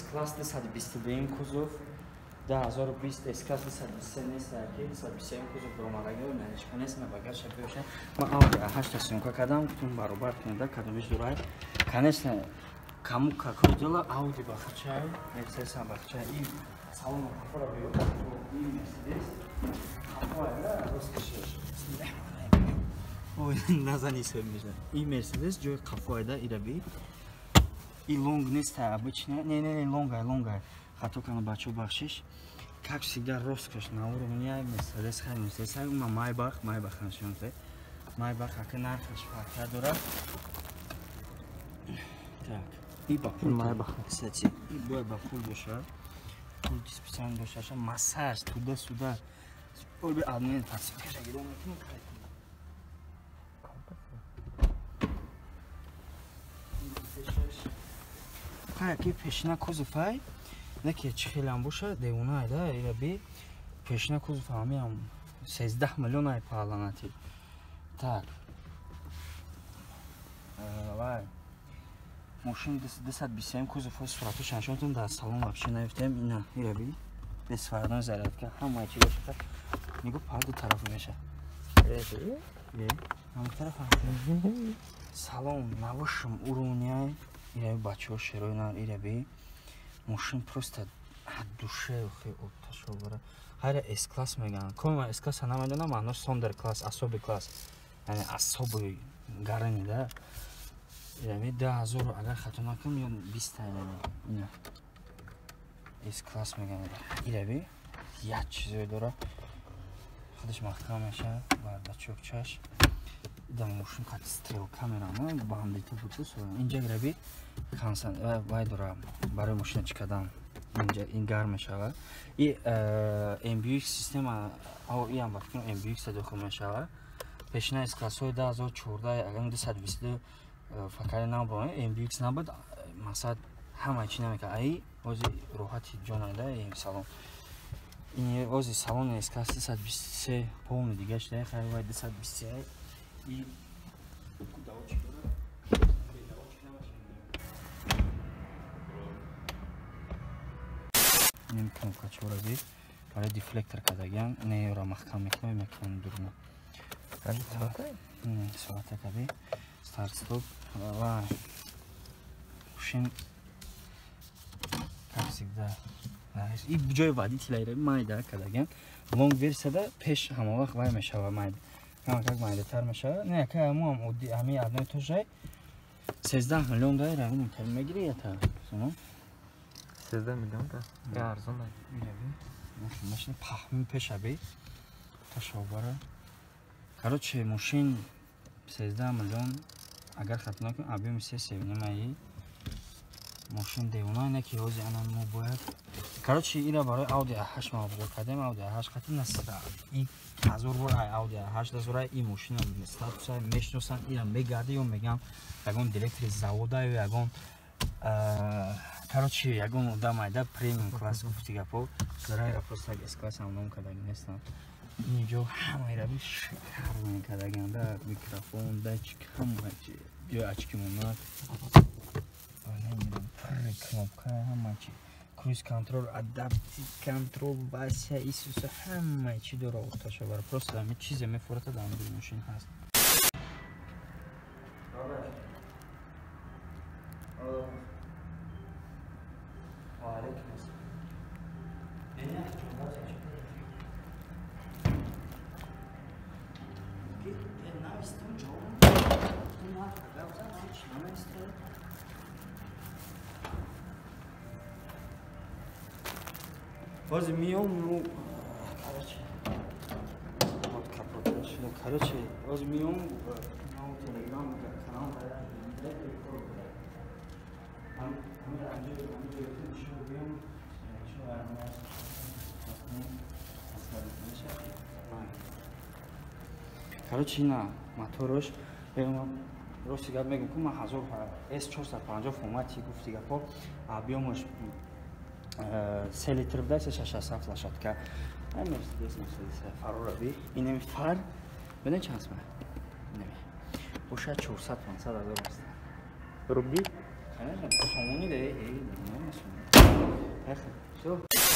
S-Class 222 кузов, 2020 S-Class 223 нест, 227 кузов бромадаги наличка нест, багажа беша. Ма Audi A8 съемка кардам, тун баробар кунда, кадомиш дурай. Конечно, кому какое дело, Audi бахчай, Mercedes бахчай. И салон кафора беё, и Mercedes. Кафора роскошеш. Ой, назани сэммижда. И Mercedes ҷои кафоида ираби. И лонг нест обычно. Не, лонгай. Хато кана бачо бахшиш. Как всегда роскошь на уровне Mercedes хай Mercedes. Ма Maybach нашонте. Maybach ака нархаш фарқ дорад. Так. И ба пул Maybach, кстати. И бояд ба пул бошад. Пул специально бошад. Массаж туда-сюда. Олби админ пасификаша гиром мекунем. Ки пешина кузуфай неки чихелам боша девунайда ираби пешина кузуфа ҳамиам 13 миллион ай паҳланати. Так. Вай. Мошин 227 кузуфа сураташ аншонтун дар салон вообще наифтем ина ираби без фардан зарядка ҳама чи боша. Нигоҳ парду тараф меша. Ҳам тараф. Салон навушум уровняй ираби бачаҳо шероинар ираби мошин просто аз душе хе отташовара ҳайра S-Class мегӯянд. Кома S-Class намедонам маънош Sonderklasse, особый класс. Яъне особый гарани да. Ираби 10000 агар хато накунам ё 20 ина S-Class мегӯянд. Ираби як чизе дора. Худаш маҳкам меша бардачокчаш. Дам мошин қат стрелка мерама бандита бутус инҷа граби кансан вай дора барои мошина чӣ кардам инҷа ин гарм мешавад и MBUX система иам вақти MBUX дохил мешавад пешина S-Class-ҳои 2014 агар 222 факари набон MBUX набуд масад ҳама чӣ намекард ай ози роҳати ҷонада ин салон ин ози салони S-Class 223 полный дига шуда хайр вай 223 и кудавочек дора. Ним кнопка чораби барои дефлектор кардаган неёра маҳкам мекунам мекунам дурна. Соата каби старт стоп ва мошин как всегда и ҷои водителя майда кардаган лонг версияда пеш ҳама вақт вай мешава майда. Как майдатар мешавад. Не, ка ҳамон одди ҳамин одной тожай 13 миллион дай равин кам мегири ята. Шумо 13 миллион да. Я арзон дай. Машин пахмин пешаби. Ташовара. Короче, мошин 13 миллион агар хатна кун объем се севнимаи. Мошин девунай не ки ҳози анан мо бояд. Короче, ира барои Audi A8 мо бузург кардем. Audi A8 қати насра. И ҳазор бор Audi A8 дазора и мошина статуса мешносан ира мегарди ё мегам ягон директори завода ё ягон короче ягон одам айда премиум класс гуфти гапо зара просто S-Class ам ном кадаги нестам инҷо ҳама ираби шикар мекардаган да микрофон датчик ҳама чи ҷои очки монад кнопка ҳама чи круиз контрол адаптив контрол вася исуса ҳама чи дора отташовар просто ҳами чизе мефурата дар амри мошин ҳаст. Баъзе миём ну короче баъзе миём на телеграм канал дара директор кор дара ҳам короче ина моторош рости гап мегум ки ман 1000 S450 формати гуфти гапо объёмош 3 литр буда 600 лошадка Mercedes фароrabi инем фар бинем чанд ма неми боша 400-500 ҳазор аст рубли конечно сомони де Все.